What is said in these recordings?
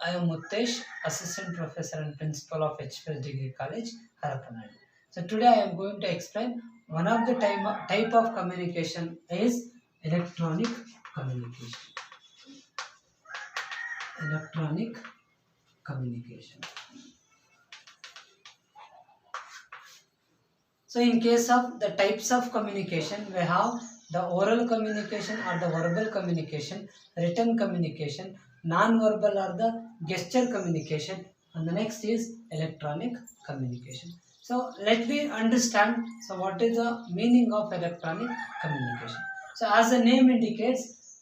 I am Muttesh, Assistant Professor and Principal of HPS Degree College, Harapanadi. So today I am going to explain one of the type of communication is electronic communication. Electronic communication. So in case of the types of communication, we have the oral communication or the verbal communication, written communication, non-verbal or the gesture communication, and the next is electronic communication. So let me understand, so what is the meaning of electronic communication? So as the name indicates,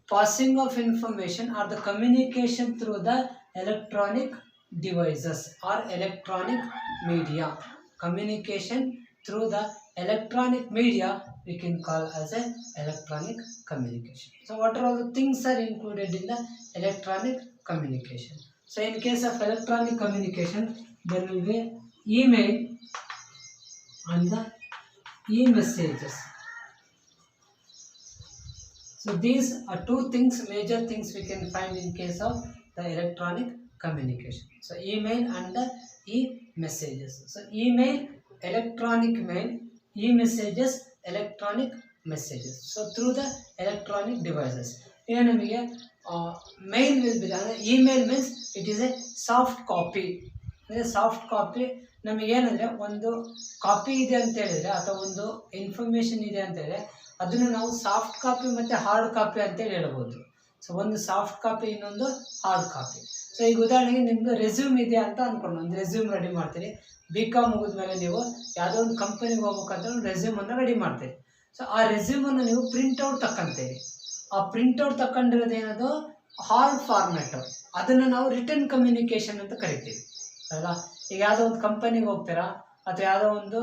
passing of information or the communication through the electronic devices or electronic media. Communication through the electronic media we can call as a electronic communication. So what are all the things are included in the electronic communication? So in case of electronic communication, there will be email and the e-messages. So these are two things, major things we can find in case of the electronic communication. So email and the e-messages. So email, electronic mail, e-messages, electronic messages. So through the electronic devices. Here mail will be the email means it is a soft copy. Soft copy ನಮಗೇನಂದರೆ ಒಂದು copy ಇದೆ ಅಂತ ಹೇಳಿದರೆ ಅಥವಾ ಒಂದು information ಇದೆ ಅಂತ ಹೇಳಿದ್ರೆ ಅದನ್ನು ನಾವು ಸಾಫ್ಟ್ ಕಾಪಿ ಮತ್ತು ಹಾರ್ಡ್ ಕಾಪಿ ಅಂತೇಳಿ ಹೇಳ್ಬೋದು. ಸೊ ಒಂದು ಸಾಫ್ಟ್ ಕಾಪಿ, ಇನ್ನೊಂದು ಹಾರ್ಡ್ ಕಾಪಿ. ಸೊ ಈಗ ಉದಾಹರಣೆಗೆ ನಿಮ್ಮದು ರೆಸ್ಯೂಮ್ ಇದೆ ಅಂತ ಅಂದ್ಕೊಂಡು ಒಂದು ರೆಸ್ಯೂಮ್ ರೆಡಿ ಮಾಡ್ತೀರಿ. BCom ಮುಗಿದ್ಮೇಲೆ ನೀವು ಯಾವುದೋ ಒಂದು ಕಂಪನಿಗೆ ಹೋಗ್ಬೇಕಂತ ಒಂದು ರೆಸ್ಯೂಮನ್ನು ರೆಡಿ ಮಾಡ್ತೀರಿ. ಸೊ ಆ ರೆಸ್ಯೂಮನ್ನು ನೀವು ಪ್ರಿಂಟ್ಔಟ್ ತಗೊಂತೀರಿ. ಆ ಪ್ರಿಂಟ್ಔಟ್ ತಗೊಂಡಿರೋದು ಏನದು ಹಾರ್ಡ್ ಫಾರ್ಮ್ಯಾಟು. ಅದನ್ನು ನಾವು ರಿಟರ್ನ್ ಕಮ್ಯುನಿಕೇಷನ್ ಅಂತ ಕರಿತೀವಿ ಅಲ್ಲ. ಈಗ ಯಾವುದೋ ಒಂದು ಕಂಪನಿಗೆ ಹೋಗ್ತೀರಾ ಅಥವಾ ಯಾವುದೋ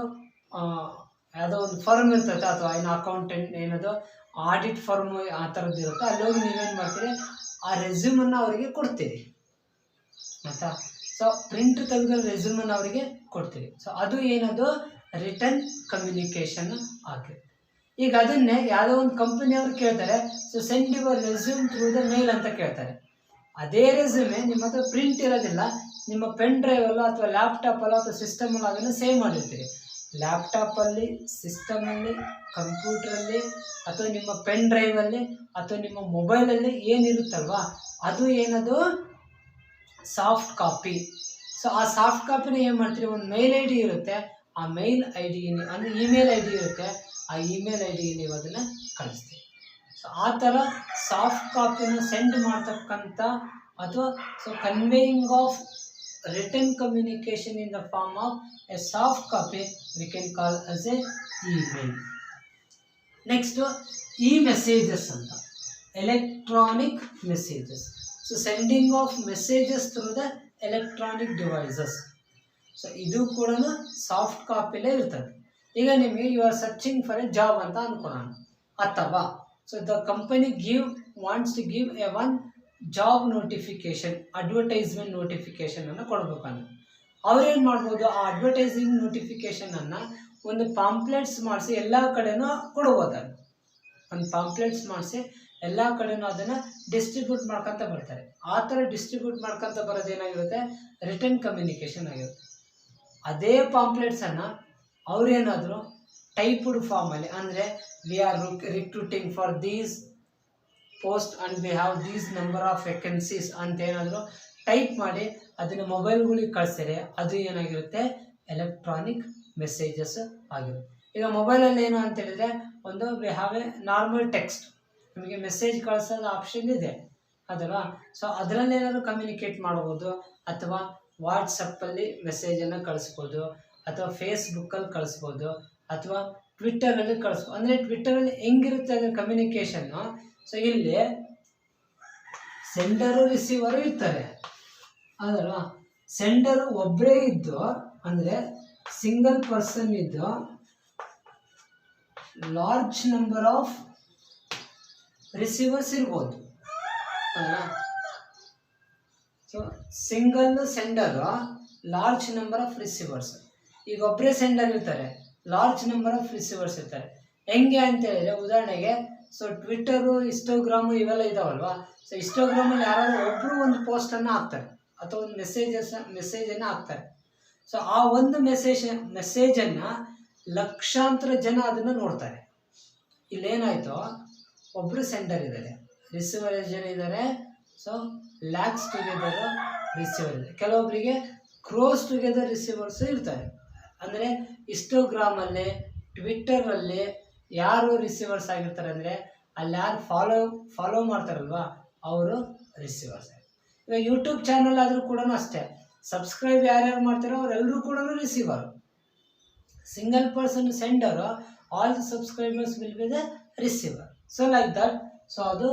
ಒಂದು ಫರ್ಮ್ ಇರ್ತೈತೆ ಅಥವಾ ಏನು ಅಕೌಂಟೆಂಟ್ ಏನದು ಆಡಿಟ್ ಫರ್ಮ್ ಆ ಥರದ್ದು ಇರುತ್ತೆ. ಅಲ್ಲಿ ಹೋಗಿ ನೀವೇನು ಮಾಡ್ತೀರಿ, ಆ ರೆಸ್ಯೂಮನ್ನು ಅವರಿಗೆ ಕೊಡ್ತೀರಿ ಆಯಿತಾ. ಸೊ ಪ್ರಿಂಟ್ ತೆಗೆದ ರೆಸ್ಯೂಮನ್ನು ಅವರಿಗೆ ಕೊಡ್ತೀರಿ. ಸೊ ಅದು ಏನದು ರಿಟರ್ನ್ ಕಮ್ಯುನಿಕೇಷನ್ ಆಗಿದೆ. ಈಗ ಅದನ್ನೇ ಯಾವುದೋ ಒಂದು ಕಂಪನಿಯವರು ಕೇಳ್ತಾರೆ, so send your resume through the mail ಅಂತ ಕೇಳ್ತಾರೆ. ಅದೇ ರೆಸ್ಯೂಮೆ ನಿಮ್ಮ ಹತ್ರ ಪ್ರಿಂಟ್ ಇರೋದಿಲ್ಲ, ನಿಮ್ಮ ಪೆನ್ ಡ್ರೈವಲ್ಲೋ ಅಥವಾ ಲ್ಯಾಪ್ಟಾಪಲ್ಲೋ ಅಥವಾ ಸಿಸ್ಟಮಲ್ಲೋ ಅದನ್ನು ಸೇವ್ ಮಾಡಿರ್ತೀರಿ. ಲ್ಯಾಪ್ಟಾಪಲ್ಲಿ, ಸಿಸ್ಟಮಲ್ಲಿ, ಕಂಪ್ಯೂಟ್ರಲ್ಲಿ ಅಥವಾ ನಿಮ್ಮ ಪೆನ್ ಡ್ರೈವಲ್ಲಿ ಅಥವಾ ನಿಮ್ಮ ಮೊಬೈಲಲ್ಲಿ ಏನಿರುತ್ತಲ್ವ ಅದು ಏನದು ಸಾಫ್ಟ್ ಕಾಪಿ. ಸೊ ಆ ಸಾಫ್ಟ್ ಕಾಪಿನ ಏನು ಮಾಡ್ತೀರಿ, ಒಂದು ಮೇಲ್ ಐ ಡಿ ಇರುತ್ತೆ, ಆ ಮೇಲ್ ಐ ಡಿ ಅಂದರೆ ಇಮೇಲ್ ಐ ಡಿ ಇರುತ್ತೆ, ಆ ಇಮೇಲ್ ಐ ಡಿಗೆ ನೀವು ಅದನ್ನು ಕಳಿಸ್ತೀರಿ. ಸೊ ಆ ಥರ ಸಾಫ್ಟ್ ಕಾಪಿನ ಸೆಂಡ್ ಮಾಡ್ತಕ್ಕಂಥ ಅಥವಾ so conveying of written communication in the form of a soft copy we can call as a email. Next e-messages anta electronic messages. So sending of messages through the electronic devices. So idu kuda soft copy le irtade. ಈಗ ನಿಮಗೆ you are searching for a job ಅಂತ ಅನ್ಕೊಳ್ಳೋಣ ಅಥವಾ so the company wants to give a one job notification, advertisement ನೋಟಿಫಿಕೇಶನನ್ನು ಕೊಡ್ಬೇಕಂದ್ರೆ ಅವ್ರೇನು ಮಾಡ್ಬೋದು, ಆ advertising ನೋಟಿಫಿಕೇಷನನ್ನು ಒಂದು ಪಾಂಪ್ಲೆಟ್ಸ್ ಮಾಡಿಸಿ ಎಲ್ಲ ಕಡೆನೂ ಕೊಡ್ಬೋದನ್ನು. ಒಂದು ಪಾಂಪ್ಲೆಟ್ಸ್ ಮಾಡಿಸಿ ಎಲ್ಲ ಕಡೆನೂ ಅದನ್ನು ಡಿಸ್ಟ್ರಿಬ್ಯೂಟ್ ಮಾಡ್ಕೊತ ಬರ್ತಾರೆ. ಆ ಥರ ಡಿಸ್ಟ್ರಿಬ್ಯೂಟ್ ಮಾಡ್ಕೊತ ಬರೋದೇನಾಗಿರುತ್ತೆ, ರಿಟರ್ನ್ ಕಮ್ಯುನಿಕೇಷನ್ ಆಗಿರುತ್ತೆ. ಅದೇ ಪಾಂಪ್ಲೆಟ್ಸನ್ನು ಅವ್ರೇನಾದರೂ ಟೈಪ್ಡ್ ಫಾರ್ಮಲ್ಲಿ ಅಂದರೆ we are recruiting for these post and we have these number of vacancies ಅಂತ ಏನಾದರೂ ಟೈಪ್ ಮಾಡಿ ಅದನ್ನು ಮೊಬೈಲ್ಗಳಿಗೆ ಕಳಿಸ್ತಾರೆ. ಅದು ಏನಾಗಿರುತ್ತೆ, ಎಲೆಕ್ಟ್ರಾನಿಕ್ ಮೆಸೇಜಸ್ ಆಗಿರುತ್ತೆ. ಈಗ ಮೊಬೈಲಲ್ಲಿ ಏನು ಅಂತ ಹೇಳಿದರೆ ಒಂದು we have A normal text, ನಿಮಗೆ ಮೆಸೇಜ್ ಕಳಿಸೋದು ಆಪ್ಷನ್ ಇದೆ ಅದಲ್ವಾ. ಸೊ ಅದರಲ್ಲಿ ಏನಾದರೂ ಕಮ್ಯುನಿಕೇಟ್ ಮಾಡ್ಬೋದು ಅಥವಾ ವಾಟ್ಸಪ್ಪಲ್ಲಿ ಮೆಸೇಜನ್ನು ಕಳಿಸ್ಬೋದು ಅಥವಾ ಫೇಸ್ಬುಕ್ಕಲ್ಲಿ ಕಳಿಸ್ಬೋದು ಅಥವಾ ಟ್ವಿಟ್ಟರಲ್ಲಿ ಕಳಿಸ್ಬೋದು. ಅಂದರೆ ಟ್ವಿಟ್ಟರಲ್ಲಿ ಹೆಂಗಿರುತ್ತೆ ಅದರ ಕಮ್ಯುನಿಕೇಷನ್ನು, ಸೊ ಇಲ್ಲಿ ಸೆಂಡರು ರಿಸೀವರು ಇರ್ತಾರೆ ಅದಲ್ವಾ. ಸೆಂಡರು ಒಬ್ಬರೇ ಇದ್ದು ಅಂದರೆ ಸಿಂಗಲ್ ಪರ್ಸನ್ ಇದ್ದು ಲಾರ್ಜ್ ನಂಬರ್ ಆಫ್ ರಿಸೀವರ್ಸ್ ಇರ್ಬೋದು ಅಲ್ವಾ. So single sender, large number of receivers. ಈಗ ಒಬ್ಬರೇ ಸೆಂಡರ್ ಇರ್ತಾರೆ, ಲಾರ್ಜ್ ನಂಬರ್ ಆಫ್ ರಿಸೀವರ್ಸ್ ಇರ್ತಾರೆ. ಹೆಂಗೆ ಅಂತ ಹೇಳಿದ್ರೆ ಉದಾಹರಣೆಗೆ ಸೊ ಟ್ವಿಟ್ಟರು, ಇನ್ಸ್ಟಾಗ್ರಾಮು ಇವೆಲ್ಲ ಇದಾವಲ್ವಾ. ಸೊ ಇನ್ಸ್ಟಾಗ್ರಾಮಲ್ಲಿ ಯಾರಾದರೂ ಒಬ್ಬರು ಒಂದು ಪೋಸ್ಟನ್ನು ಹಾಕ್ತಾರೆ ಅಥವಾ ಒಂದು ಮೆಸೇಜನ್ನು ಹಾಕ್ತಾರೆ. ಸೊ ಆ ಒಂದು ಮೆಸೇಜನ್ನು ಲಕ್ಷಾಂತರ ಜನ ಅದನ್ನು ನೋಡ್ತಾರೆ. ಇಲ್ಲೇನಾಯಿತು, ಒಬ್ಬರು ಸೆಂಡರ್ ಇದ್ದಾರೆ, ರಿಸೀವರ್ ಎಷ್ಟು ಜನ ಇದ್ದಾರೆ, ಸೊ ಲ್ಯಾಕ್ಸ್ ಟುಗೆದರ್ ರಿಸೀವರ್ ಇದೆ. ಕೆಲವೊಬ್ಬರಿಗೆ ಕ್ರೋಸ್ ಟುಗೆದರ್ ರಿಸೀವರ್ಸು ಇರ್ತಾರೆ. ಅಂದರೆ ಇನ್ಸ್ಟಾಗ್ರಾಮಲ್ಲಿ, ಟ್ವಿಟ್ಟರಲ್ಲಿ ಯಾರು ರಿಸೀವರ್ಸ್ ಆಗಿರ್ತಾರೆ ಅಂದರೆ ಅಲ್ಲಿ ಯಾರು ಫಾಲೋ ಮಾಡ್ತಾರಲ್ವ ಅವರು ರಿಸೀವರ್ಸ್. ಇವಾಗ ಯೂಟ್ಯೂಬ್ ಚಾನಲ್ ಆದರೂ ಕೂಡ ಅಷ್ಟೇ, ಸಬ್ಸ್ಕ್ರೈಬ್ ಯಾರ್ಯಾರು ಮಾಡ್ತಾರೋ ಅವರೆಲ್ಲರೂ ಕೂಡ receiver. Single person sender, all the subscribers will be the receiver. So like that. So ಅದು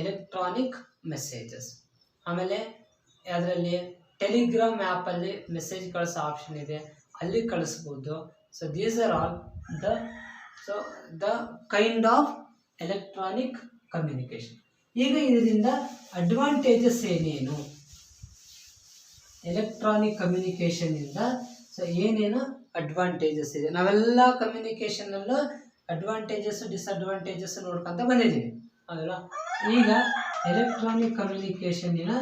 ಎಲೆಕ್ಟ್ರಾನಿಕ್ ಮೆಸೇಜಸ್. ಆಮೇಲೆ ಅದರಲ್ಲಿ ಟೆಲಿಗ್ರಾಮ್ ಆ್ಯಪಲ್ಲಿ ಮೆಸೇಜ್ ಕಳಿಸೋ ಆಪ್ಷನ್ ಇದೆ, ಅಲ್ಲಿ ಕಳಿಸ್ಬೋದು. So these are all the kind of electronic communication. ಈಗ ಇದರಿಂದ ಅಡ್ವಾಂಟೇಜಸ್ ಏನೇನು, ಎಲೆಕ್ಟ್ರಾನಿಕ್ ಕಮ್ಯುನಿಕೇಷನಿಂದ ಸೊ ಏನೇನು ಅಡ್ವಾಂಟೇಜಸ್ ಇದೆ. ನಾವೆಲ್ಲ ಕಮ್ಯುನಿಕೇಷನಲ್ಲೂ ಅಡ್ವಾಂಟೇಜಸ್ ಡಿಸ್ಅಡ್ವಾಂಟೇಜಸ್ ನೋಡ್ಕೊಂತ ಬಂದಿದ್ದೀವಿ ಅದಲ್ಲ. ಈಗ ಎಲೆಕ್ಟ್ರಾನಿಕ್ ಕಮ್ಯುನಿಕೇಷನ್ನಿನ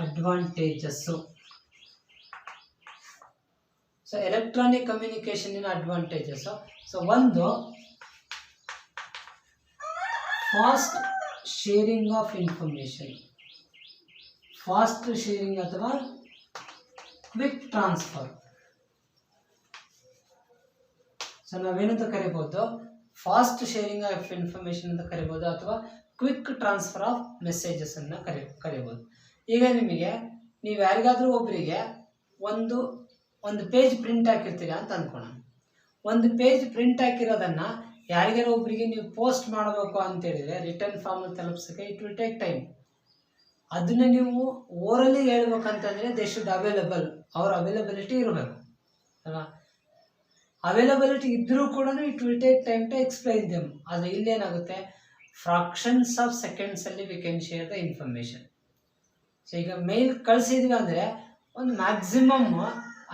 ಅಡ್ವಾಂಟೇಜಸ್ಸು. ಸೊ ಎಲೆಕ್ಟ್ರಾನಿಕ್ ಕಮ್ಯುನಿಕೇಷನ್ನಿನ ಅಡ್ವಾಂಟೇಜಸ್ಸು. ಸೊ ಒಂದು, fast sharing of information, fast sharing ಅಥವಾ ಕ್ವಿಕ್ ಟ್ರಾನ್ಸ್ಫರ್. ಸೊ ನಾವೇನಂತ ಕರಿಬೋದು, ಫಾಸ್ಟ್ ಶೇರಿಂಗ್ ಆಫ್ ಇನ್ಫಾರ್ಮೇಷನ್ ಅಂತ ಕರಿಬೋದು, ಅಥವಾ ಕ್ವಿಕ್ ಟ್ರಾನ್ಸ್ಫರ್ ಆಫ್ ಮೆಸೇಜಸ್ ಅನ್ನು ಕರಿಬೋದು. ಈಗ ನಿಮಗೆ, ನೀವು ಯಾರಿಗಾದರೂ ಒಬ್ಬರಿಗೆ ಒಂದು ಪೇಜ್ ಪ್ರಿಂಟ್ ಹಾಕಿರ್ತೀರಾ ಅಂತ ಅಂದ್ಕೋಣ. ಒಂದು ಪೇಜ್ ಪ್ರಿಂಟ್ ಹಾಕಿರೋದನ್ನು ಯಾರಿಗಾರು ಒಬ್ಬರಿಗೆ ನೀವು ಪೋಸ್ಟ್ ಮಾಡಬೇಕು ಅಂತೇಳಿದರೆ ರಿಟರ್ನ್ ಫಾರ್ಮಲ್ಲಿ ತಲುಪಿಸೋಕ್ಕೆ ಇಟ್ ವಿಲ್ ಟೇಕ್ ಟೈಮ್. ಅದನ್ನು ನೀವು ಓರಲಿ ಹೇಳ್ಬೇಕಂತಂದರೆ ದೇ ಶುಡ್ ಅವೈಲಬಲ್, ಅವ್ರ ಅವೈಲಬಿಲಿಟಿ ಇರಬೇಕು ಅಲ್ವಾ. ಅವೈಲಬಿಲಿಟಿ ಇದ್ದರೂ ಕೂಡ it will take time to explain them. ಆದರೆ ಇಲ್ಲೇನಾಗುತ್ತೆ, ಫ್ರಾಕ್ಷನ್ಸ್ ಆಫ್ ಸೆಕೆಂಡ್ಸಲ್ಲಿ we can share the information. So ಈಗ ಮೇಲ್ ಕಳಿಸಿದ್ವಿ ಅಂದರೆ ಒಂದು ಮ್ಯಾಕ್ಸಿಮಮ್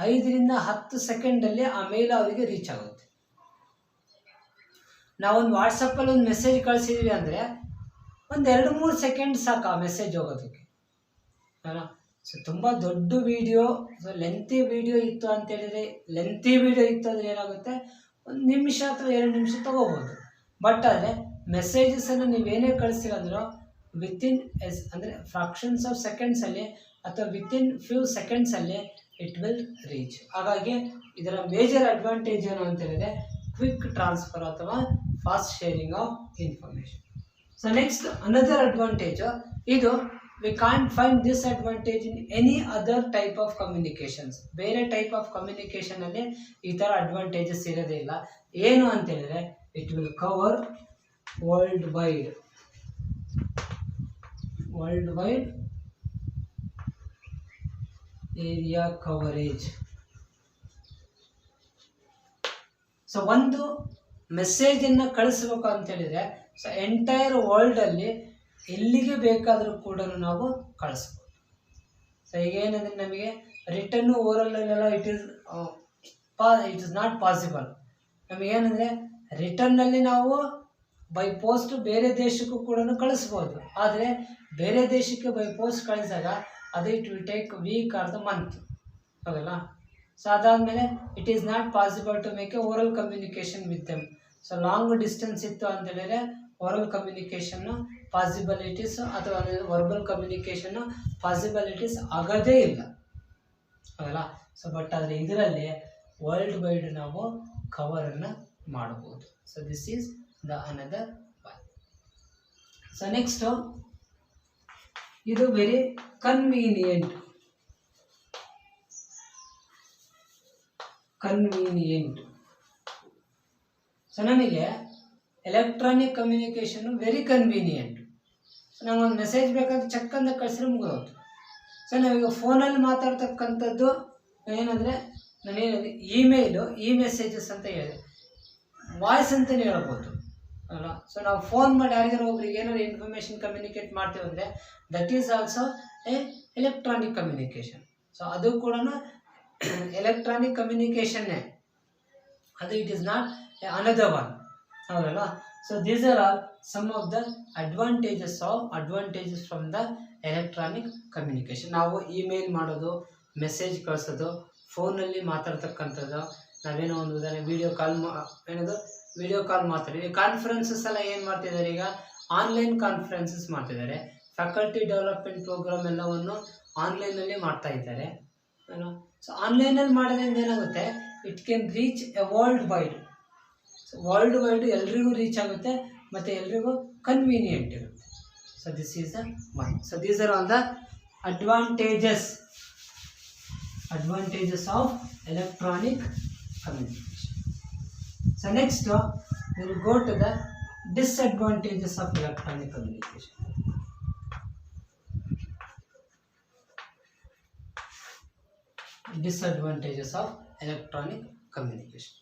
5 ರಿಂದ 10 ಸೆಕೆಂಡಲ್ಲಿ ಆ ಮೇಲ್ ಅವರಿಗೆ ರೀಚ್ ಆಗುತ್ತೆ. ನಾವೊಂದು ವಾಟ್ಸಪ್ಪಲ್ಲಿ ಒಂದು ಮೆಸೇಜ್ ಕಳಿಸಿದ್ವಿ ಅಂದರೆ ಒಂದು 2-3 ಸೆಕೆಂಡ್ ಸಾಕು ಆ ಮೆಸೇಜ್ ಹೋಗೋದಕ್ಕೆ ಅಲ್ಲ. ಸೊ ತುಂಬ ದೊಡ್ಡ ವೀಡಿಯೋ, ಸೊ ಲೆಂತಿ ವೀಡಿಯೋ ಇತ್ತು ಅಂತೇಳಿದರೆ, ಲೆಂತಿ ವೀಡಿಯೋ ಇತ್ತು ಅಂದರೆ ಏನಾಗುತ್ತೆ, 1 ನಿಮಿಷ ಅಥವಾ 2 ನಿಮಿಷ ತೊಗೋಬೋದು. ಬಟ್ ಆದರೆ ಮೆಸೇಜಸನ್ನು ನೀವೇನೇ ಕಳಿಸ್ತೀರಂದ್ರೂ ವಿತಿನ್ ಅಂದರೆ ಫ್ರಾಕ್ಷನ್ಸ್ ಆಫ್ ಸೆಕೆಂಡ್ಸಲ್ಲಿ ಅಥವಾ ವಿತಿನ್ ಫ್ಯೂ ಸೆಕೆಂಡ್ಸಲ್ಲಿ ಇಟ್ ವಿಲ್ ರೀಚ್. ಹಾಗಾಗಿ ಇದರ ಮೇಜರ್ ಅಡ್ವಾಂಟೇಜ್ ಏನು ಅಂತೇಳಿದರೆ ಕ್ವಿಕ್ ಟ್ರಾನ್ಸ್ಫರ್ ಅಥವಾ fast sharing of information. So next another advantage, ಇದು we can't find this advantage in any other type of communications. ಬೇರೆ ಟೈಪ್ ಆಫ್ ಕಮ್ಯುನಿಕೇಷನಲ್ಲಿ ಈ ಥರ ಅಡ್ವಾಂಟೇಜಸ್ ಇರೋದೇ ಇಲ್ಲ. ಏನು ಅಂತೇಳಿದರೆ it will cover world wide area coverage. So ಒಂದು ಮೆಸೇಜನ್ನು ಕಳಿಸ್ಬೇಕು ಅಂತೇಳಿದರೆ ಸೊ ಎಂಟೈರ್ ವರ್ಲ್ಡಲ್ಲಿ ಎಲ್ಲಿಗೆ ಬೇಕಾದರೂ ಕೂಡ ನಾವು ಕಳಿಸ್ಬೋದು. ಸೊ ಈಗ ಏನಂದರೆ ನಮಗೆ ರಿಟರ್ನು ಓರಲ್ಲೆಲ್ಲ ಇಟ್ ಇಸ್ ನಾಟ್ ಪಾಸಿಬಲ್. ನಮಗೇನೆಂದರೆ ರಿಟರ್ನಲ್ಲಿ ನಾವು ಬೈ ಪೋಸ್ಟ್ ಬೇರೆ ದೇಶಕ್ಕೂ ಕೂಡ ಕಳಿಸ್ಬೋದು. ಆದರೆ ಬೇರೆ ದೇಶಕ್ಕೆ ಬೈ ಪೋಸ್ಟ್ ಕಳಿಸಿದಾಗ ಅದು it will take week or the month ಹೌದಲ್ಲ. ಸೊ ಅದಾದಮೇಲೆ it is not possible to make a oral communication with them. So long distance ಇತ್ತು ಅಂತೇಳಿದರೆ ಓರಲ್ ಕಮ್ಯುನಿಕೇಷನ್ನು ಪಾಸಿಬಿಲಿಟೀಸ್ ಅಥವಾ ವರ್ಬಲ್ ಕಮ್ಯುನಿಕೇಷನ್ನು ಪಾಸಿಬಿಲಿಟೀಸ್ ಆಗೋದೇ ಇಲ್ಲ ಹೌದಲ್ಲ. ಸೊ ಬಟ್ ಆದರೆ ಇದರಲ್ಲಿ ವರ್ಲ್ಡ್ ವೈಡ್ ನಾವು ಕವರನ್ನು ಮಾಡ್ಬೋದು. So this is the another one. So next, ಇದು ವೆರಿ ಕನ್ವೀನಿಯೆಂಟ್. ಸೊ ನಮಗೆ electronic communication very convenient. So ನಮಗೊಂದು ಮೆಸೇಜ್ ಬೇಕಾದ್ರೆ ಚೆಕ್ ಅಂತ ಕಳಿಸಿದ್ರೆ ಮುಗಿದೋಯ್ತು. ಸೊ ನಾವೀಗ ಫೋನಲ್ಲಿ ಮಾತಾಡ್ತಕ್ಕಂಥದ್ದು ಏನಂದರೆ, ನಾನೇನಿದೆ ಇಮೇಲು, ಮೆಸೇಜಸ್ ಅಂತ ಹೇಳಿದೆ, ವಾಯ್ಸ್ ಅಂತಲೇ ಹೇಳ್ಬೋದು ಅಲ್ಲ. ಸೊ ನಾವು ಫೋನ್ ಮಾಡಿ ಯಾರಿಗಾರು ಒಬ್ರಿಗೆ ಏನಾದ್ರು ಇನ್ಫಾರ್ಮೇಷನ್ ಕಮ್ಯುನಿಕೇಟ್ ಮಾಡ್ತೀವಿ ಅಂದರೆ that is also electronic communication. So ಅದು ಕೂಡ ಎಲೆಕ್ಟ್ರಾನಿಕ್ ಕಮ್ಯುನಿಕೇಷನ್ನೇ, ಅದು it is not another one ಹೌದಲ್ಲ. So these are all some of the advantages from the electronic communication. ನಾವು ಇಮೇಲ್ ಮಾಡೋದು, ಮೆಸೇಜ್ ಕಳಿಸೋದು, ಫೋನಲ್ಲಿ ಮಾತಾಡ್ತಕ್ಕಂಥದ್ದು, ನಾವೇನೋ ಒಂದು ಉದಾಹರಣೆ ವಿಡಿಯೋ ಕಾಲ್ ಮಾತಾಡಿ. ಕಾನ್ಫರೆನ್ಸಸ್ ಎಲ್ಲ ಏನು ಮಾಡ್ತಿದ್ದಾರೆ ಈಗ, ಆನ್ಲೈನ್ ಕಾನ್ಫರೆನ್ಸಸ್ ಮಾಡ್ತಿದ್ದಾರೆ. ಫ್ಯಾಕಲ್ಟಿ ಡೆವಲಪ್ಮೆಂಟ್ ಪ್ರೋಗ್ರಾಮ್ ಎಲ್ಲವನ್ನು ಆನ್ಲೈನಲ್ಲಿ ಮಾಡ್ತಾ ಇದ್ದಾರೆ. ಸೊ ಆನ್ಲೈನಲ್ಲಿ ಮಾಡೋದ್ರಿಂದ ಏನಾಗುತ್ತೆ, it can reach A world wide ಎಲ್ರಿಗೂ ರೀಚ್ ಆಗುತ್ತೆ ಮತ್ತು ಎಲ್ರಿಗೂ ಕನ್ವೀನಿಯೆಂಟ್ ಇರುತ್ತೆ. So this is the one. So these are all the advantages of electronic communication. So next we'll go to the disadvantages of electronic communication. Disadvantages of electronic communication.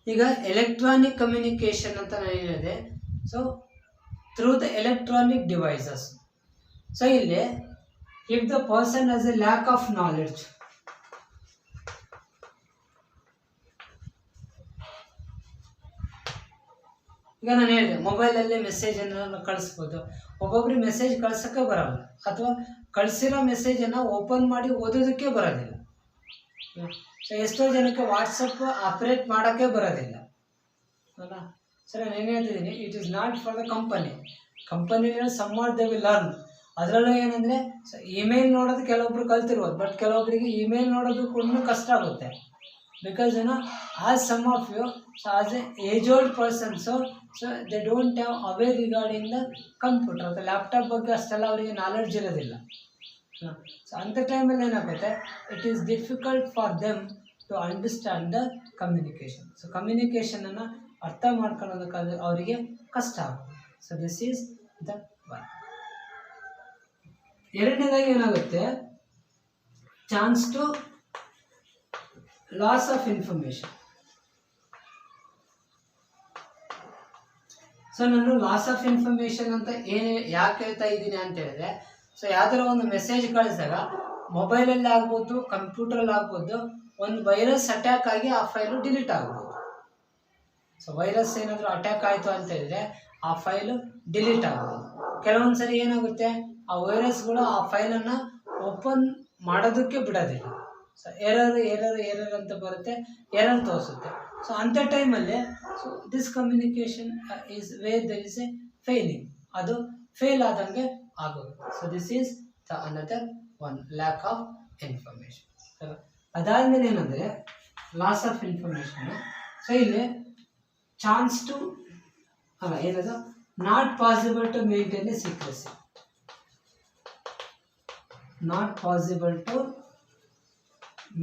ಈಗ electronic communication ಅಂತ ನಾನು ಹೇಳಿದೆ. So through the electronic devices. So ಇಲ್ಲಿ if the person has a lack of knowledge, ಈಗ ನಾನು ಹೇಳಿದೆ ಮೊಬೈಲಲ್ಲಿ ಮೆಸೇಜನ್ನು ಕಳಿಸ್ಬೋದು. ಒಬ್ಬೊಬ್ರಿಗೆ ಮೆಸೇಜ್ ಕಳ್ಸೋಕ್ಕೆ ಬರಲ್ಲ, ಅಥವಾ ಕಳಿಸಿರೋ ಮೆಸೇಜನ್ನು ಓಪನ್ ಮಾಡಿ ಓದೋದಕ್ಕೆ ಬರೋದಿಲ್ಲ. ಸೊ ಎಷ್ಟೋ ಜನಕ್ಕೆ ವಾಟ್ಸಪ್ ಆಪ್ರೇಟ್ ಮಾಡೋಕ್ಕೆ ಬರೋದಿಲ್ಲ ಅಲ್ಲ. ಸರ್ ನಾನು ಏನು ಹೇಳ್ತಿದ್ದೀನಿ, it is not for the ಕಂಪನಿನ some what they will learn. ಅದರಲ್ಲೂ ಏನಂದರೆ, ಸೊ ಇಮೇಲ್ ನೋಡೋದು ಕೆಲವೊಬ್ರು ಕಲ್ತಿರ್ಬೋದು, ಬಟ್ ಕೆಲವೊಬ್ಬರಿಗೆ ಇಮೇಲ್ ನೋಡೋದು ಕೂಡ ಕಷ್ಟ ಆಗುತ್ತೆ. Because as some of you, so as a age old persons, so they don't have aware regarding the computer ಅಥವಾ ಲ್ಯಾಪ್ಟಾಪ್ ಬಗ್ಗೆ ಅಷ್ಟೆಲ್ಲ ಅವರಿಗೆ ನಾಲೆಡ್ಜ್ ಇರೋದಿಲ್ಲ. ಸೊ ಅಂಥ ಟೈಮಲ್ಲಿ ಏನಾಗುತ್ತೆ, it is difficult for them to understand the communication. So ಕಮ್ಯುನಿಕೇಷನನ್ನು ಅರ್ಥ ಮಾಡ್ಕೊಳ್ಳೋದಕ್ಕೆ ಅವರಿಗೆ ಕಷ್ಟ ಆಗುತ್ತೆ. So this is the one. ಎರಡನೇದಾಗಿ ಏನಾಗುತ್ತೆ, chance to loss of information. So ನಾನು ಲಾಸ್ ಆಫ್ ಇನ್ಫಾರ್ಮೇಷನ್ ಅಂತ ಯಾಕೆ ಹೇಳ್ತಾ ಇದ್ದೀನಿ ಅಂತ ಹೇಳಿದ್ರೆ, ಸೊ ಯಾವ್ದಾರ ಒಂದು ಮೆಸೇಜ್ ಕಳಿಸಿದಾಗ ಮೊಬೈಲಲ್ಲಿ ಆಗ್ಬೋದು, ಕಂಪ್ಯೂಟ್ರಲ್ಲಿ ಆಗ್ಬೋದು, ಒಂದು ವೈರಸ್ ಅಟ್ಯಾಕ್ ಆಗಿ ಆ ಫೈಲು ಡಿಲೀಟ್ ಆಗ್ಬೋದು. ಸೊ ವೈರಸ್ ಏನಾದರೂ ಅಟ್ಯಾಕ್ ಆಯಿತು ಅಂತ ಹೇಳಿದ್ರೆ ಆ ಫೈಲು ಡಿಲೀಟ್ ಆಗ್ಬೋದು. ಕೆಲವೊಂದು ಸರಿ ಏನಾಗುತ್ತೆ, ಆ ವೈರಸ್ಗಳು ಆ ಫೈಲನ್ನು ಓಪನ್ ಮಾಡೋದಕ್ಕೆ ಬಿಡೋದಿಲ್ಲ. ಸೊ ಎರರ್ ಅಂತ ಬರುತ್ತೆ, ಎರರ್ ತೋರಿಸುತ್ತೆ. ಸೊ ಅಂಥ ಟೈಮಲ್ಲಿ so this communication is where there is a failing, ಅದು ಫೇಲ್ ಆದಂಗೆ ಆಗೋಗುತ್ತೆ. So this is the another one, lack of information. ಅದಾದಮೇಲೆ ಏನಂದರೆ ಲಾಸ್ ಆಫ್ ಇನ್ಫಾರ್ಮೇಷನ್. ಸೊ ಇಲ್ಲಿ ಚಾನ್ಸ್ ಟು ಏನದು, not possible to maintain a secrecy. Not possible to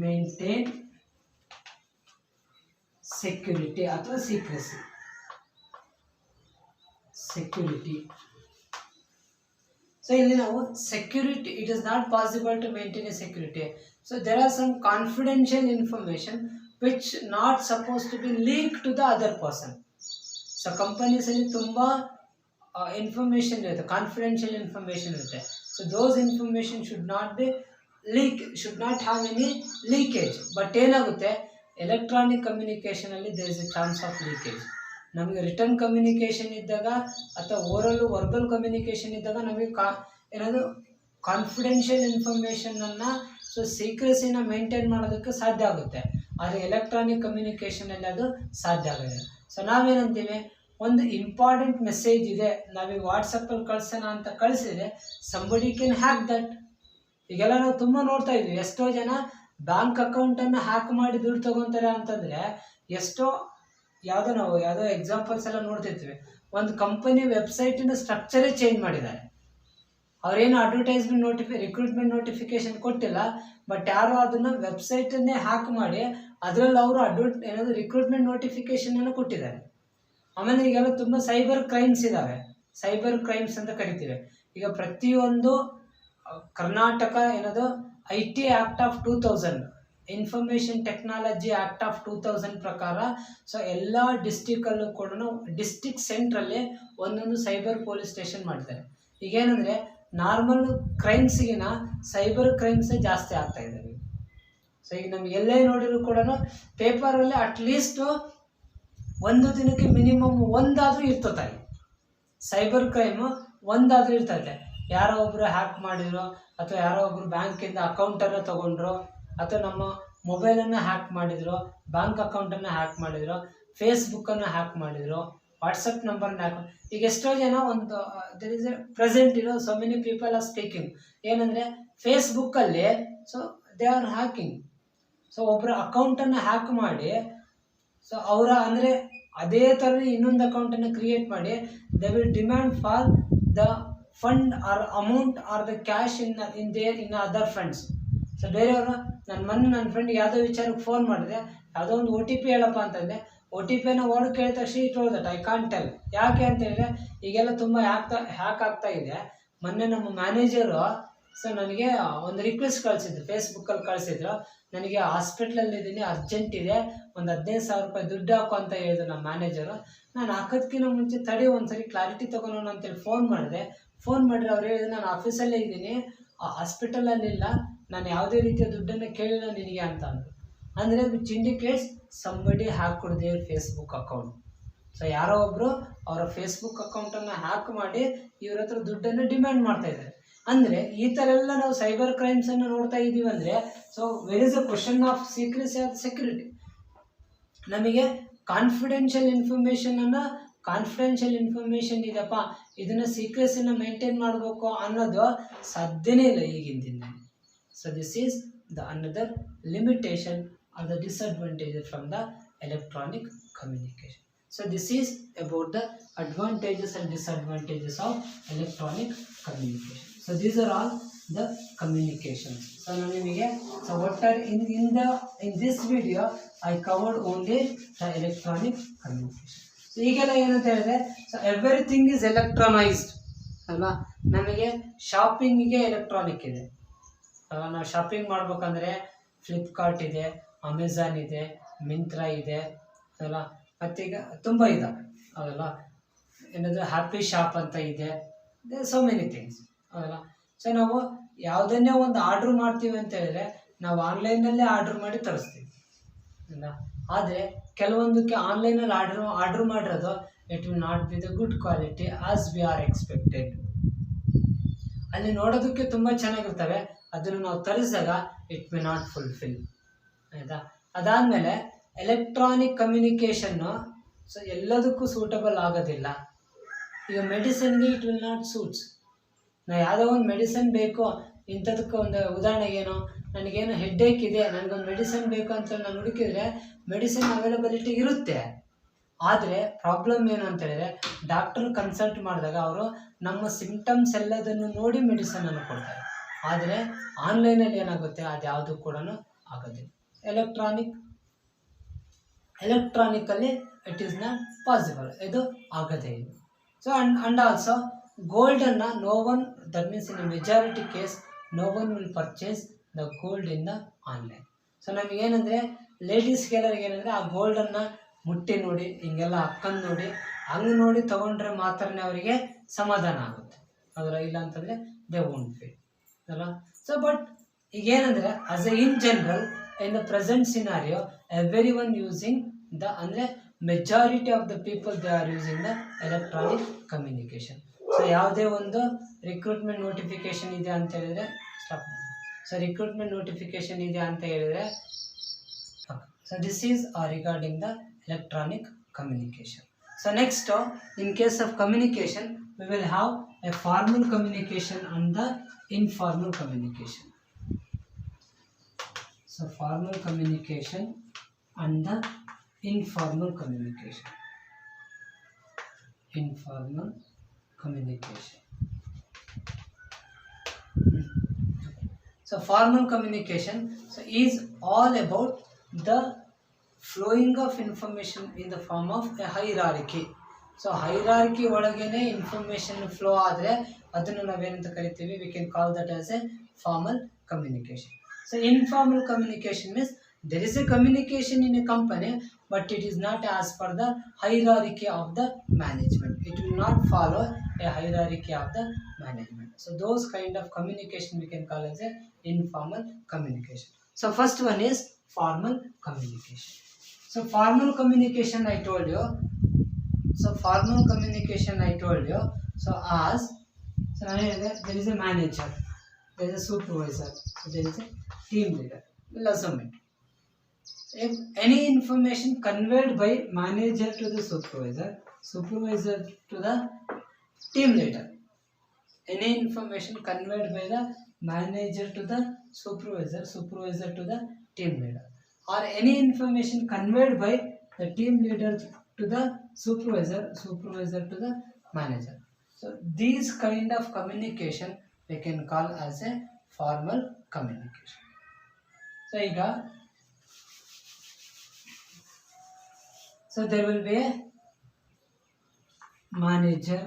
maintain security ಅಥವಾ secrecy. So ಇಲ್ಲಿ ನಾವು security, it is not possible to maintain a security. So there are some confidential information which not suppose to be leak to the other person. So ಕಂಪನೀಸಲ್ಲಿ ತುಂಬ information ಇರುತ್ತೆ, confidential information ಇರುತ್ತೆ. So those information should not have any leakage. But ಏನಾಗುತ್ತೆ, electronic ಕಮ್ಯುನಿಕೇಷನಲ್ಲಿ there is a chance of leakage. ನಮಗೆ written communication ಇದ್ದಾಗ ಅಥವಾ verbal communication ಇದ್ದಾಗ ನಮಗೆ ಏನಾದರೂ ಕಾನ್ಫಿಡೆನ್ಷಿಯಲ್ ಇನ್ಫಾರ್ಮೇಷನನ್ನು, ಸೊ ಸೀಕ್ರೆಸಿನ ಮೇಂಟೈನ್ ಮಾಡೋದಕ್ಕೆ ಸಾಧ್ಯ ಆಗುತ್ತೆ. ಆದರೆ ಎಲೆಕ್ಟ್ರಾನಿಕ್ ಕಮ್ಯುನಿಕೇಷನಲ್ಲಿ ಅದು ಸಾಧ್ಯ ಆಗೋದಿಲ್ಲ. ಸೊ ನಾವೇನಂತೀವಿ, ಒಂದು ಇಂಪಾರ್ಟೆಂಟ್ ಮೆಸೇಜ್ ಇದೆ, ನಾವೀಗ ವಾಟ್ಸಪ್ಪಲ್ಲಿ ಕಳ್ಸೋಣ ಅಂತ ಕಳಿಸಿದ್ರೆ ಸಂಬಡಿ ಕ್ಯಾನ್ ಹ್ಯಾಕ್ ದಟ್. ಈಗೆಲ್ಲ ನಾವು ತುಂಬ ನೋಡ್ತಾ ಇದ್ವಿ, ಎಷ್ಟೋ ಜನ ಬ್ಯಾಂಕ್ ಅಕೌಂಟನ್ನು ಹ್ಯಾಕ್ ಮಾಡಿ ದುಡ್ಡು ತೊಗೊತಾರೆ ಅಂತಂದರೆ, ಯಾವುದೋ ಎಕ್ಸಾಂಪಲ್ಸ್ ಎಲ್ಲ ನೋಡ್ತಿರ್ತೀವಿ. ಒಂದು ಕಂಪನಿ ವೆಬ್ಸೈಟಿನ ಸ್ಟ್ರಕ್ಚರೇ ಚೇಂಜ್ ಮಾಡಿದ್ದಾರೆ. ಅವರೇನು ರಿಕ್ರೂಟ್ಮೆಂಟ್ ನೋಟಿಫಿಕೇಶನ್ ಕೊಟ್ಟಿಲ್ಲ, ಬಟ್ ಯಾರೋ ಅದನ್ನು ವೆಬ್ಸೈಟನ್ನೇ ಹ್ಯಾಕ್ ಮಾಡಿ ಅದರಲ್ಲಿ ಅವರು ರಿಕ್ರೂಟ್ಮೆಂಟ್ ನೋಟಿಫಿಕೇಶನನ್ನು ಕೊಟ್ಟಿದ್ದಾರೆ. ಆಮೇಲೆ ಈಗೆಲ್ಲ ತುಂಬ ಸೈಬರ್ ಕ್ರೈಮ್ಸ್ ಇದ್ದಾವೆ, ಸೈಬರ್ ಕ್ರೈಮ್ಸ್ ಅಂತ ಕರಿತೀವಿ. ಈಗ ಪ್ರತಿಯೊಂದು Karnataka IT act of 2000, information technology act of 2000 ಪ್ರಕಾರ, ಸೊ ಎಲ್ಲ ಡಿಸ್ಟಿಕಲ್ಲೂ ಕೂಡ ಡಿಸ್ಟಿಕ್ ಸೆಂಟ್ರಲ್ಲಿ ಒಂದೊಂದು ಸೈಬರ್ ಪೊಲೀಸ್ ಸ್ಟೇಷನ್ ಮಾಡ್ತಾರೆ. ಈಗೇನೆಂದರೆ ನಾರ್ಮಲ್ ಕ್ರೈಮ್ಸ್ಗಿನ ಸೈಬರ್ ಕ್ರೈಮ್ಸೇ ಜಾಸ್ತಿ ಆಗ್ತಾ ಇದ್ದಾವೆ. ಸೊ ಈಗ ನಮ್ಗೆ ಎಲ್ಲೇ ನೋಡಿದ್ರು ಕೂಡ ಪೇಪರಲ್ಲಿ ಅಟ್ಲೀಸ್ಟು ಒಂದು ದಿನಕ್ಕೆ ಮಿನಿಮಮ್ ಒಂದಾದರೂ ಇರ್ತದೆ. ಸೈಬರ್ ಕ್ರೈಮು ಒಂದಾದರೂ ಇರ್ತದೆ. ಯಾರೋ ಒಬ್ಬರು ಹ್ಯಾಕ್ ಮಾಡಿರೋ, ಅಥವಾ ಯಾರೋ ಒಬ್ಬರು ಬ್ಯಾಂಕಿಂದ ಅಕೌಂಟನ್ನು ತೊಗೊಂಡ್ರು, ಅಥವಾ ನಮ್ಮ ಮೊಬೈಲನ್ನು ಹ್ಯಾಕ್ ಮಾಡಿದ್ರು, ಬ್ಯಾಂಕ್ ಅಕೌಂಟನ್ನು ಹ್ಯಾಕ್ ಮಾಡಿದ್ರು, ಫೇಸ್ಬುಕ್ಕನ್ನು ಹ್ಯಾಕ್ ಮಾಡಿದ್ರು, ವಾಟ್ಸಪ್ ನಂಬರ್ನ ಹ್ಯಾಕ್. ಈಗ ಎಷ್ಟೋ ಜನ ಒಂದು there is a present so many people are speaking ಏನಂದರೆ ಫೇಸ್ಬುಕ್ಕಲ್ಲಿ so they are hacking. So ಒಬ್ಬರ ಅಕೌಂಟನ್ನು ಹ್ಯಾಕ್ ಮಾಡಿ, ಸೊ ಅವರ ಅಂದರೆ ಅದೇ ಥರ ಇನ್ನೊಂದು ಅಕೌಂಟನ್ನು ಕ್ರಿಯೇಟ್ ಮಾಡಿ they will demand for the fund or amount or the cash in other funds. So ಬೇರೆಯವರು ನನ್ನ ಫ್ರೆಂಡ್ಗೆ ಯಾವುದೋ ವಿಚಾರಕ್ಕೆ ಫೋನ್ ಮಾಡಿದೆ, ಯಾವುದೋ ಒಂದು OTP ಹೇಳಪ್ಪ ಅಂತಂದರೆ OTPನ ಓಡ್ ಕೇಳಿದ ತಕ್ಷಣ it that I can't tell. ಯಾಕೆ ಅಂತ ಹೇಳಿದ್ರೆ ಈಗೆಲ್ಲ ತುಂಬ ಹ್ಯಾಕ್ ಆಗ್ತಾ ಇದೆ. ಮೊನ್ನೆ ನಮ್ಮ ಮ್ಯಾನೇಜರು ಸೊ ನನಗೆ ಒಂದು ರಿಕ್ವೆಸ್ಟ್ ಕಳಿಸಿದ್ರು, ಫೇಸ್ಬುಕ್ಕಲ್ಲಿ ಕಳಿಸಿದ್ರು. ನನಗೆ ಹಾಸ್ಪಿಟ್ಲಲ್ಲಿದ್ದೀನಿ, ಅರ್ಜೆಂಟ್ ಇದೆ, ಒಂದು 15,000 ರೂಪಾಯಿ ದುಡ್ಡು ಹಾಕು ಅಂತ ಹೇಳಿದ್ರು ನಮ್ಮ ಮ್ಯಾನೇಜರು. ನಾನು ಹಾಕೋದಕ್ಕಿಂತ ಮುಂಚೆ ತಡಿ ಒಂದ್ಸರಿ ಕ್ಲಾರಿಟಿ ತೊಗೊಳೋಣ ಅಂತೇಳಿ ಫೋನ್ ಮಾಡಿದೆ. ಫೋನ್ ಮಾಡಿದ್ರೆ ಅವ್ರು ಹೇಳಿದ್ರು, ನಾನು ಆಫೀಸಲ್ಲೇ ಇದ್ದೀನಿ, ಹಾಸ್ಪಿಟಲಲ್ಲಿಲ್ಲ, ನಾನು ಯಾವುದೇ ರೀತಿಯ ದುಡ್ಡನ್ನು ಕೇಳಿಲ್ಲ ನಿನಗೆ ಅಂತ ಅಂದರು. ಅಂದರೆ which indicates somebody hacked their Facebook account. So ಯಾರೋ ಒಬ್ಬರು ಅವರ ಫೇಸ್ಬುಕ್ ಅಕೌಂಟನ್ನು ಹ್ಯಾಕ್ ಮಾಡಿ ಇವ್ರ ಹತ್ರ ದುಡ್ಡನ್ನು ಡಿಮ್ಯಾಂಡ್ ಮಾಡ್ತಾ ಇದ್ದಾರೆ. ಅಂದರೆ ಈ ಥರ ಎಲ್ಲ ನಾವು ಸೈಬರ್ ಕ್ರೈಮ್ಸನ್ನು ನೋಡ್ತಾ ಇದ್ದೀವಿ. ಅಂದರೆ so where is a question of secrecy of security. ನಮಗೆ ಕಾನ್ಫಿಡೆನ್ಷಿಯಲ್ ಇನ್ಫಾರ್ಮೇಷನ್ ಇದೆಪ್ಪ, ಇದನ್ನು ಸೀಕ್ರೆಸಿನ ಮೇಂಟೈನ್ ಮಾಡಬೇಕು ಅನ್ನೋದು ಸಾಧ್ಯನೇ ಇಲ್ಲ ಈಗಿನ ದಿನ. So this is the another limitation are the disadvantages from the electronic communication. So this is about the advantages and disadvantages of electronic communication. So these are all the communications. So what are in this video I covered only the electronic communication. So ಈಗೆಲ್ಲ ಏನಂತ ಹೇಳಿದ್ರೆ so everything is ಎಲೆಕ್ಟ್ರಾನೈಸ್ಡ್ ಅಲ್ವಾ. ನಮಗೆ ಶಾಪಿಂಗಿಗೆ electronic ಇದೆ ಅಲ್ವಾ. ನಾವು shopping ಮಾಡ್ಬೇಕಂದ್ರೆ ಫ್ಲಿಪ್ಕಾರ್ಟ್ ಇದೆ, ಅಮೆಝಾನ್ ಇದೆ, ಮಿಂತ್ರಾ ಇದೆ ಅಲ್ವಾ. ಮತ್ತೀಗ ತುಂಬ ಇದ್ದಾವೆ ಅವೆಲ್ಲ. ಏನಂದರೆ ಹ್ಯಾಪಿ ಶಾಪ್ ಅಂತ ಇದೆ, ಸೋ ಮೆನಿ ಥಿಂಗ್ಸ್ ಅವೆಲ್ಲ. ಸೊ ನಾವು ಯಾವುದನ್ನೇ ಒಂದು ಆರ್ಡ್ರ್ ಮಾಡ್ತೀವಿ ಅಂತ ಹೇಳಿದ್ರೆ ನಾವು ಆನ್ಲೈನಲ್ಲೇ ಆರ್ಡ್ರ್ ಮಾಡಿ ತರಿಸ್ತೀವಿ ಅಲ್ಲ. ಆದರೆ ಕೆಲವೊಂದಕ್ಕೆ ಆನ್ಲೈನಲ್ಲಿ ಆರ್ಡ್ರ್ ಮಾಡಿರೋದು it will not be the good quality as we are expected. ಅಲ್ಲಿ ನೋಡೋದಕ್ಕೆ ತುಂಬ ಚೆನ್ನಾಗಿರ್ತವೆ, ಅದನ್ನು ನಾವು ತರಿಸಿದಾಗ ಇಟ್ ಮೆ ನಾಟ್ ಫುಲ್ಫಿಲ್ ಆಯಿತಾ. ಅದಾದಮೇಲೆ ಎಲೆಕ್ಟ್ರಾನಿಕ್ ಕಮ್ಯುನಿಕೇಷನ್ನು ಸೊ ಎಲ್ಲದಕ್ಕೂ ಸೂಟಬಲ್ ಆಗೋದಿಲ್ಲ. ಈಗ ಮೆಡಿಸಿನ್ಗೆ ಇಟ್ ವಿಲ್ ನಾಟ್ ಸೂಟ್ಸ್. ನಾವು ಯಾವುದೋ ಒಂದು ಮೆಡಿಸಿನ್ ಬೇಕು ಇಂಥದಕ್ಕೆ, ಒಂದು ಉದಾಹರಣೆಗೇನು ನನಗೇನು ಹೆಡ್ಡೇಕ್ ಇದೆ, ನನಗೊಂದು ಮೆಡಿಸಿನ್ ಬೇಕು ಅಂತ ನಾನು ಹುಡುಕಿದ್ರೆ ಮೆಡಿಸಿನ್ ಅವೈಲಬಿಲಿಟಿ ಇರುತ್ತೆ. ಆದರೆ ಪ್ರಾಬ್ಲಮ್ ಏನು ಅಂತ ಹೇಳಿದ್ರೆ ಡಾಕ್ಟರ್ ಕನ್ಸಲ್ಟ್ ಮಾಡಿದಾಗ ಅವರು ನಮ್ಮ ಸಿಂಪ್ಟಮ್ಸ್ ಎಲ್ಲದನ್ನು ನೋಡಿ ಮೆಡಿಸನನ್ನು ಕೊಡ್ತಾರೆ. ಆದರೆ ಆನ್ಲೈನಲ್ಲಿ ಏನಾಗುತ್ತೆ ಅದು ಯಾವುದು ಕೂಡ ಆಗೋದಿಲ್ಲ. Electronically it is not possible, ಇದು ಆಗದೇ ಇಲ್ಲ. ಸೊ ಅಂಡ್ ಆಲ್ಸೋ ಗೋಲ್ಡನ್ನು no one, that means in majority case no one will purchase the gold in the online. So ನಮಗೇನೆಂದರೆ ಲೇಡೀಸ್ಗೆಲ್ಲರಿಗೆ ಏನಂದರೆ ಆ ಗೋಲ್ಡನ್ನು ಮುಟ್ಟಿ ನೋಡಿ, ಹಿಂಗೆಲ್ಲ ಹಾಕ್ಕೊಂಡು ನೋಡಿ, ಹಂಗೆ ನೋಡಿ ತೊಗೊಂಡ್ರೆ ಮಾತ್ರನೇ ಅವರಿಗೆ ಸಮಾಧಾನ ಆಗುತ್ತೆ ಅದರ. ಇಲ್ಲ ಅಂತಂದರೆ ದೇ ವೋಂಟ್ ಫೀಲ್ ಅಲ್ಲ. ಸೊ ಬಟ್ ಈಗೇನೆಂದರೆ as a in general in the present scenario everyone using the ಅಂದರೆ majority of the people they are using the electronic communication. So ಯಾವುದೇ ಒಂದು ರಿಕ್ರೂಟ್ಮೆಂಟ್ ನೋಟಿಫಿಕೇಷನ್ ಇದೆ ಅಂತ ಹೇಳಿದರೆ ಸ್ಟಾಪ್. ಸೊ ರಿಕ್ರೂಟ್ಮೆಂಟ್ ನೋಟಿಫಿಕೇಷನ್ ಇದೆ ಅಂತ ಹೇಳಿದರೆ so this is regarding the electronic communication. So next in case of communication we will have A formal communication and the informal communication. So formal communication and the informal communication. Informal communication. So formal communication is all about the flowing of information in the form of a hierarchy. So hierarchy ಒಳಗೇನೆ information flow ಆದರೆ ಅದನ್ನು ನಾವೇನಂತ ಕರಿತೀವಿ, we can call that as a formal communication. So informal communication means there is a communication in a company but it is not as per the hierarchy of the management. It will not follow a hierarchy of the management. So those kind of communication we can call as a informal communication. So first one is formal communication. So formal communication I told you. So formal communication I told you. So as there is a manager, there is a supervisor, so there is a team leader. We'll assume it. If any information conveyed by manager to the supervisor, supervisor to the team leader, any information conveyed by the manager to the supervisor, supervisor to the team leader, or any information conveyed by the team leader to the supervisor, supervisor to the manager. So these kind of communication we can call as a formal communication. So ಈಗ so there will be a manager,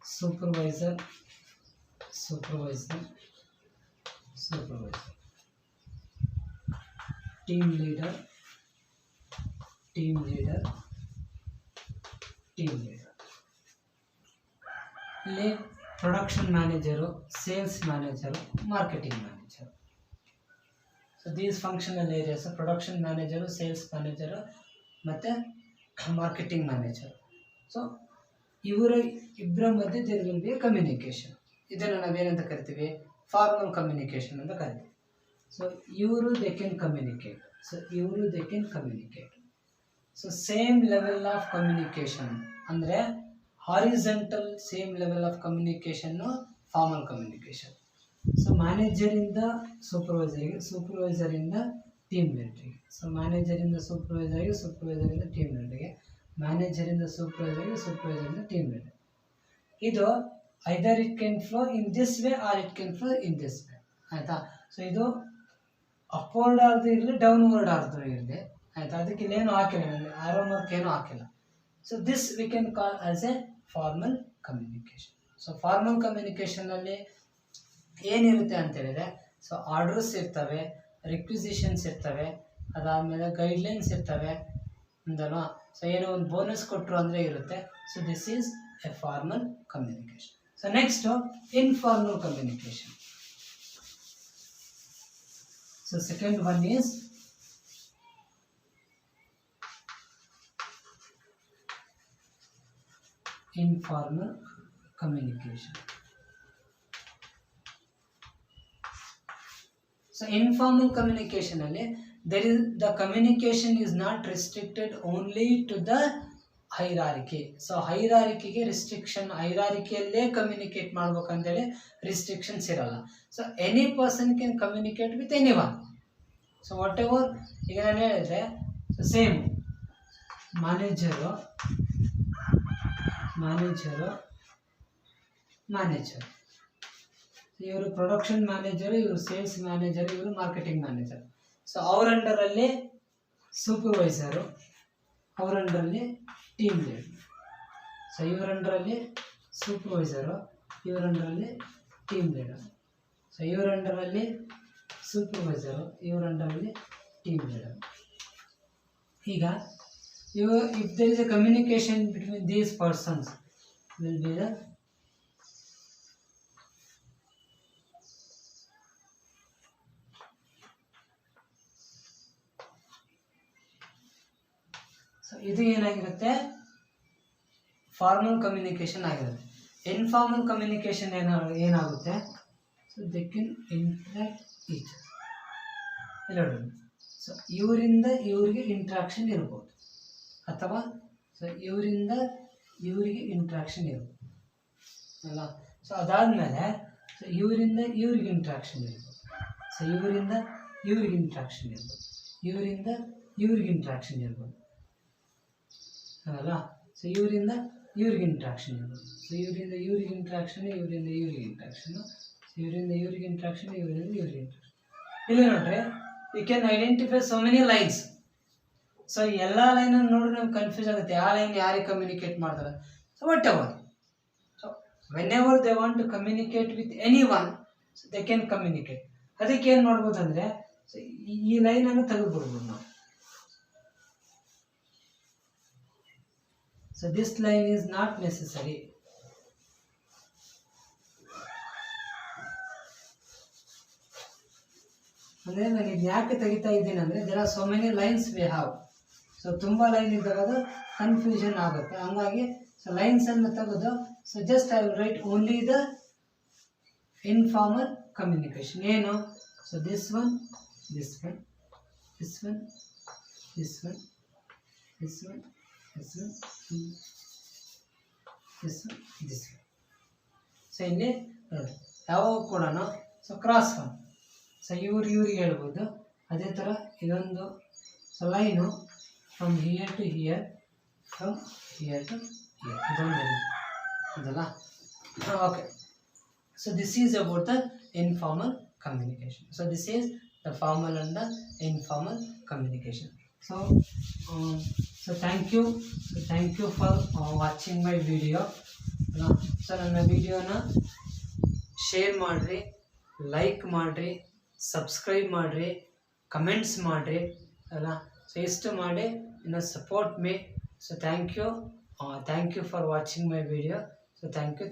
supervisor, team leader, ಇಲ್ಲಿ production manager, sales manager, marketing manager. So these functional areas production manager, sales manager ಮತ್ತು marketing manager. So ಇವರ ಇಬ್ಬರ ಮಧ್ಯೆ there will be communication. ಇದನ್ನು ನಾವೇನಂತ ಕರಿತೀವಿ? Formal communication ಅಂತ ಕರಿತೀವಿ. ಸೊ ಇವರು they can communicate. So same level of communication ಅಂದರೆ horizontal same level of communication formal communication. So ಮ್ಯಾನೇಜರಿಂದ ಸೂಪರ್ವೈಸರ್ಗೆ, ಸೂಪರ್ವೈಸರಿಂದ ಟೀಮ್ ಲೀಡರ್ಗೆ, ಸೊ ಮ್ಯಾನೇಜರಿಂದ ಸೂಪರ್ವೈಸರ್ಗೆ, ಸೂಪರ್ವೈಸರಿಂದ ಟೀಮ್ ಲೀಡರ್ಗೆ, ಮ್ಯಾನೇಜರಿಂದ ಸೂಪರ್ವೈಸರ್ಗೆ, ಸೂಪರ್ವೈಸರಿಂದ ಟೀಮ್ ಲೀಡರ್. ಇದು either it can flow in this way or it can flow in this way, ಆಯಿತಾ? ಸೊ ಇದು ಅಪ್ವರ್ಡ್ ಆರ್ದು ಇರಲಿ, ಡೌನ್ವರ್ಡ್ ಆರ್ದು ಇರಲಿ, ಆಯಿತಾ? ಅದಕ್ಕೆ ಇಲ್ಲೇನು ಹಾಕಿಲ್ಲ, ನನಗೆ ಆರೋ ಮಾರ್ಕ್ ಏನೂ ಹಾಕಿಲ್ಲ. So this we can call as a formal communication. So formal ಕಮ್ಯುನಿಕೇಷನಲ್ಲಿ ಏನಿರುತ್ತೆ ಅಂತ ಹೇಳಿದ್ರೆ, ಸೊ ಆರ್ಡರ್ಸ್ ಇರ್ತವೆ, ರಿಕ್ವಿಸಿಷನ್ಸ್ ಇರ್ತವೆ, ಅದಾದಮೇಲೆ ಗೈಡ್ಲೈನ್ಸ್ ಇರ್ತವೆ ಅಂದಲ್ವಾ? ಸೊ ಏನೋ ಒಂದು ಬೋನಸ್ ಕೊಟ್ಟರು ಅಂದರೆ ಇರುತ್ತೆ. So this is A formal communication. So next informal communication. So second one is informal communication. So informal communication alli there is the communication is not restricted only to the hierarchy. So hierarchy ಗೆ restriction, hierarchy ಅಲ್ಲೇ communicate ಮಾಡಬೇಕಂತ ಹೇಳಿ restrictions ಇರಲ್ಲ. So any person can communicate with anyone. So whatever ಈಗ ನಾನು ಹೇಳಿದ್ರೆ, so same manager, ಇವರು production manager, ಇವರು ಸೇಲ್ಸ್ ಮ್ಯಾನೇಜರು, ಇವರು ಮಾರ್ಕೆಟಿಂಗ್ ಮ್ಯಾನೇಜರ್. ಸೊ ಅವ್ರ ಅಂಡರಲ್ಲಿ ಸೂಪರ್ವೈಸರು, ಅವ್ರ ಅಂಡರಲ್ಲಿ ಟೀಮ್ ಲೀಡರ್. ಸೊ ಇವರ ಅಂಡರಲ್ಲಿ ಸೂಪರ್ವೈಸರು, ಇವರ ಅಂಡರಲ್ಲಿ ಟೀಮ್ ಲೀಡರ್. ಸೊ ಇವರ ಅಂಡರಲ್ಲಿ ಸೂಪರ್ವೈಸರು, ಇವರ ಅಂಡರಲ್ಲಿ ಟೀಮ್ ಲೀಡರ್. ಈಗ if there is a communication between these persons will be the so ಇದು ಏನಾಗಿರುತ್ತೆ? ಫಾರ್ಮಲ್ ಕಮ್ಯುನಿಕೇಷನ್ ಆಗಿರುತ್ತೆ. ಇನ್ಫಾರ್ಮಲ್ ಕಮ್ಯುನಿಕೇಷನ್ ಏನಾಗುತ್ತೆ? So they can interact each ಎಲ್ಲರೂ. ಸೊ ಇವರಿಂದ ಇವರಿಗೆ ಇಂಟ್ರಾಕ್ಷನ್ ಇರ್ಬೋದು, ಅಥವಾ ಸೊ ಇವರಿಂದ ಇವರಿಗೆ ಇಂಟ್ರಾಕ್ಷನ್ ಇರ್ಬೋದು ಅಲ್ಲ. ಸೊ ಅದಾದಮೇಲೆ ಸೊ ಇವರಿಂದ ಇವ್ರಿಗೆ ಇಂಟ್ರಾಕ್ಷನ್ ಇರ್ಬೋದು, ಸೊ ಇವರಿಂದ ಇವ್ರಿಗೆ ಇಂಟ್ರಾಕ್ಷನ್ ಇರ್ಬೋದು, ಇವರಿಂದ ಇವ್ರಿಗೆ ಇಂಟ್ರಾಕ್ಷನ್ ಇರ್ಬೋದು ಅಲ್ಲ. ಸೊ ಇವರಿಂದ ಇವ್ರಿಗೆ ಇಂಟ್ರಾಕ್ಷನ್ ಇರ್ಬೋದು, ಸೊ ಇವರಿಂದ ಇವ್ರಿಗೆ ಇಂಟ್ರಾಕ್ಷನ್, ಇವರಿಂದ ಇವ್ರಿಗೆ ಇಂಟ್ರಾಕ್ಷನು, ಸೊ ಇವರಿಂದ ಇವ್ರಿಗೆ ಇಂಟ್ರಾಕ್ಷನ್, ಇವರಿಂದ ಇವ್ರಿಗೆ ಇಂಟ್ರಾಕ್ಷನ್. ಇಲ್ಲಿ ನೋಡ್ರಿ, you can identify so many lines. So ಎಲ್ಲ ಲೈನನ್ನು ನೋಡಿದ್ರೆ ನಮ್ಗೆ ಕನ್ಫ್ಯೂಸ್ ಆಗುತ್ತೆ, ಯಾವ ಲೈನ್ ಯಾರಿಗೆ ಕಮ್ಯುನಿಕೇಟ್ ಮಾಡ್ತಾರೆ. So whatever, so whenever they want to communicate with anyone, so they can communicate. ಅದಕ್ಕೆ ಏನು ಮಾಡ್ಬೋದು ಅಂದರೆ, ಸೊ ಈ ಲೈನನ್ನು ತೆಗೆದುಬಿಡ್ಬೋದು ನಾವು. So this line is not necessary. ಅಂದರೆ ನಾನು ಇದು ಯಾಕೆ ತೆಗಿತಾ ಇದ್ದೀನಿ ಅಂದರೆ there are so many lines we have. So ತುಂಬ ಲೈನ್ ಇದ್ದಾಗ ಅದು ಕನ್ಫ್ಯೂಷನ್ ಆಗುತ್ತೆ. ಹಂಗಾಗಿ ಸೊ ಲೈನ್ಸನ್ನು ತೆಗೆದು so just I will write only the informal communication. ಏನು? So this one, this one, this one, this one, this one, this one, this one, this one. So ಇಲ್ಲಿ ಯಾವ ಕೂಡ ಸೊ ಕ್ರಾಸ್ ಒನ್. ಸೊ ಇವ್ರಿಗೆ ಹೇಳ್ಬೋದು. ಅದೇ ಥರ ಇದೊಂದು so line from here to here, from here to here, ಇದೊಂದು ಇದಲ್ಲ. Okay, so this is about the informal communication. So this is the formal and the informal communication. So thank you for watching my video. So ನನ್ನ ವಿಡಿಯೋನ share ಮಾಡಿರಿ, like ಮಾಡಿರಿ, subscribe ಮಾಡಿರಿ, comments ಮಾಡಿರಿ ಅಲ್ಲ. So ಇಷ್ಟು ಮಾಡಿ ಇನ್ನು support me. So thank you for watching my video. So thank you.